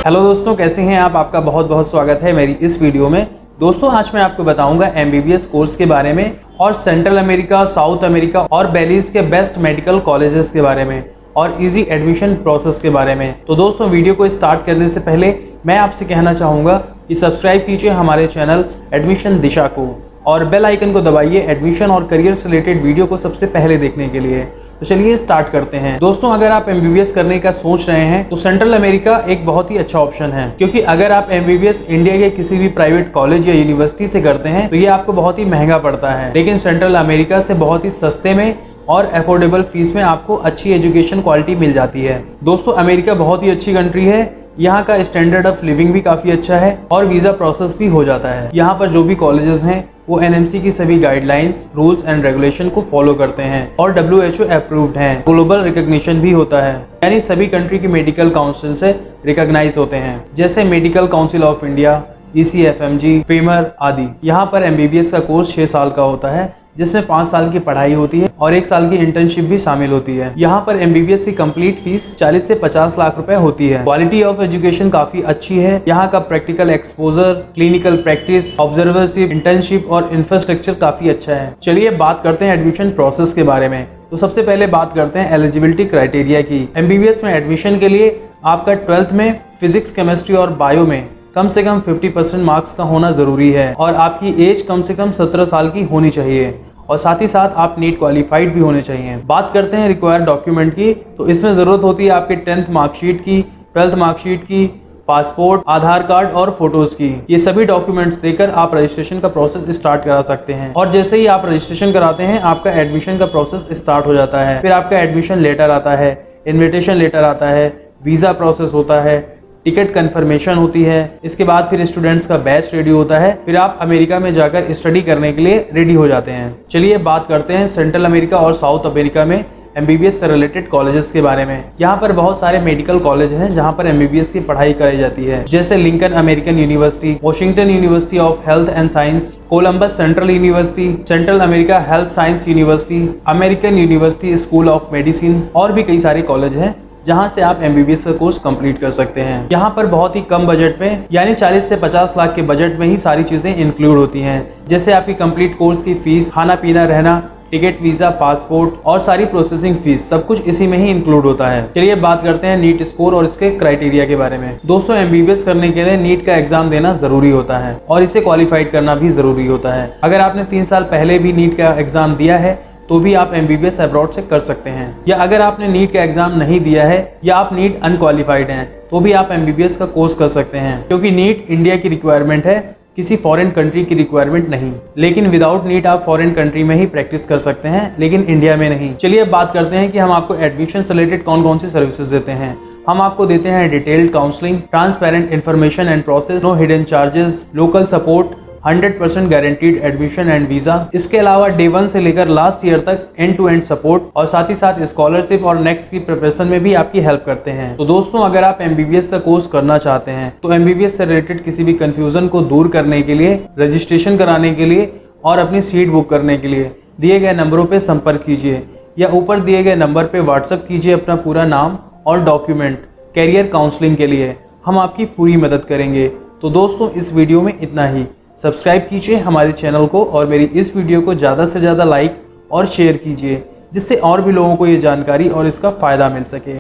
Hello दोस्तों, कैसे हैं आप? आपका बहुत बहुत स्वागत है मेरी इस वीडियो में। दोस्तों, आज मैं आपको बताऊंगा एमबीबीएस कोर्स के बारे में और सेंट्रल अमेरिका, साउथ अमेरिका और बेलीज के बेस्ट मेडिकल कॉलेजेस के बारे में और इजी एडमिशन प्रोसेस के बारे में। तो दोस्तों, वीडियो को स्टार्ट करने से पहले मैं आपसे कहना चाहूँगा कि सब्सक्राइब कीजिए हमारे चैनल एडमिशन दिशा को और बेल आइकन को दबाइए एडमिशन और करियर से रिलेटेड वीडियो को सबसे पहले देखने के लिए। तो चलिए स्टार्ट करते हैं। दोस्तों, अगर आप एमबीबीएस करने का सोच रहे हैं तो सेंट्रल अमेरिका एक बहुत ही अच्छा ऑप्शन है, क्योंकि अगर आप एमबीबीएस इंडिया के किसी भी प्राइवेट कॉलेज या यूनिवर्सिटी से करते हैं तो ये आपको बहुत ही महंगा पड़ता है, लेकिन सेंट्रल अमेरिका से बहुत ही सस्ते में और अफोर्डेबल फीस में आपको अच्छी एजुकेशन क्वालिटी मिल जाती है। दोस्तों, अमेरिका बहुत ही अच्छी कंट्री है। यहाँ का स्टैंडर्ड ऑफ लिविंग भी काफ़ी अच्छा है और वीज़ा प्रोसेस भी हो जाता है। यहाँ पर जो भी कॉलेजेस हैं वो एनएमसी की सभी गाइडलाइंस, रूल्स एंड रेगुलेशन को फॉलो करते हैं और WHO अप्रूव्ड हैं। ग्लोबल रिकॉग्निशन भी होता है, यानी सभी कंट्री के मेडिकल काउंसिल से रिकॉग्नाइज होते हैं, जैसे medical council of India, ECFMG, FAIMER आदि। यहाँ पर एमबीबीएस का कोर्स 6 साल का होता है, जिसमें 5 साल की पढ़ाई होती है और 1 साल की इंटर्नशिप भी शामिल होती है। यहाँ पर एमबीबीएस की कंप्लीट फीस 40 से 50 लाख रुपए होती है। क्वालिटी ऑफ एजुकेशन काफी अच्छी है। यहाँ का practical exposure, clinical practice, observership, internship और इंफ्रास्ट्रक्चर काफी अच्छा है। चलिए बात करते हैं एडमिशन प्रोसेस के बारे में। तो सबसे पहले बात करते हैं एलिजिबिलिटी क्राइटेरिया की। एमबीबीएस में एडमिशन के लिए आपका 12th में फिजिक्स, केमिस्ट्री और बायो में कम से कम 50% मार्क्स का होना जरूरी है और आपकी एज कम से कम 17 साल की होनी चाहिए और साथ ही साथ आप नीट क्वालिफाइड भी होने चाहिए। बात करते हैं रिक्वायर्ड डॉक्यूमेंट की, तो इसमें ज़रूरत होती है आपके 10th मार्कशीट की, 12th मार्कशीट की, पासपोर्ट, आधार कार्ड और फोटोज़ की। ये सभी डॉक्यूमेंट्स देकर आप रजिस्ट्रेशन का प्रोसेस स्टार्ट करा सकते हैं और जैसे ही आप रजिस्ट्रेशन कराते हैं आपका एडमिशन का प्रोसेस स्टार्ट हो जाता है। फिर आपका एडमिशन लेटर आता है, इन्विटेशन लेटर आता है, वीज़ा प्रोसेस होता है, टिकट कंफर्मेशन होती है। इसके बाद फिर स्टूडेंट्स का बैच रेडी होता है, फिर आप अमेरिका में जाकर स्टडी करने के लिए रेडी हो जाते हैं। चलिए बात करते हैं सेंट्रल अमेरिका और साउथ अमेरिका में एमबीबीएस से रिलेटेड कॉलेजेस के बारे में। यहाँ पर बहुत सारे मेडिकल कॉलेज हैं जहाँ पर एमबीबीएस की पढ़ाई कराई जाती है, जैसे Lincoln American university, Washington university of health and science, Columbus central university, central America health science university, American university school of medicine और भी कई सारे कॉलेज हैं जहां से आप एमबीबीएस का कोर्स कंप्लीट कर सकते हैं। यहाँ पर बहुत ही कम बजट में, यानी 40 से 50 लाख के बजट में ही सारी चीजें इंक्लूड होती हैं, जैसे आपकी कंप्लीट कोर्स की फीस, खाना पीना, रहना, टिकट, वीजा, पासपोर्ट और सारी प्रोसेसिंग फीस, सब कुछ इसी में ही इंक्लूड होता है। चलिए बात करते हैं नीट स्कोर और इसके क्राइटेरिया के बारे में। दोस्तों, एमबीबीएस करने के लिए नीट का एग्जाम देना जरूरी होता है और इसे क्वालिफाइड करना भी जरूरी होता है। अगर आपने 3 साल पहले भी नीट का एग्जाम दिया है तो भी आप एमबीबीएस अब्रॉड से कर सकते हैं, या अगर आपने नीट का एग्जाम नहीं दिया है या आप नीट अनक्वालिफाइड हैं तो भी आप एमबीबीएस का कोर्स कर सकते हैं, क्योंकि नीट इंडिया की रिक्वायरमेंट है, किसी फॉरेन कंट्री की रिक्वायरमेंट नहीं। लेकिन विदाउट नीट आप फॉरेन कंट्री में ही प्रैक्टिस कर सकते हैं, लेकिन इंडिया में नहीं। चलिए अब बात करते हैं कि हम आपको एडमिशन से रिलेटेड कौन कौन सी सर्विसेज देते हैं। हम आपको देते हैं detailed counselling, transparent information and process, no hidden charges, local support, 100% guaranteed admission and visa. इसके अलावा डे 1 से लेकर लास्ट ईयर तक एंड टू एंड सपोर्ट और साथ ही साथ स्कॉलरशिप और नेक्स्ट की प्रिपरेशन में भी आपकी हेल्प करते हैं। तो दोस्तों, अगर आप एमबीबीएस का कोर्स करना चाहते हैं तो एमबीबीएस से रिलेटेड किसी भी कंफ्यूजन को दूर करने के लिए, रजिस्ट्रेशन कराने के लिए और अपनी सीट बुक करने के लिए दिए गए नंबरों पर संपर्क कीजिए या ऊपर दिए गए नंबर पर व्हाट्सएप कीजिए अपना पूरा नाम और डॉक्यूमेंट। कैरियर काउंसलिंग के लिए हम आपकी पूरी मदद करेंगे। तो दोस्तों, इस वीडियो में इतना ही। सब्सक्राइब कीजिए हमारे चैनल को और मेरी इस वीडियो को ज़्यादा से ज़्यादा लाइक और शेयर कीजिए, जिससे और भी लोगों को ये जानकारी और इसका फ़ायदा मिल सके।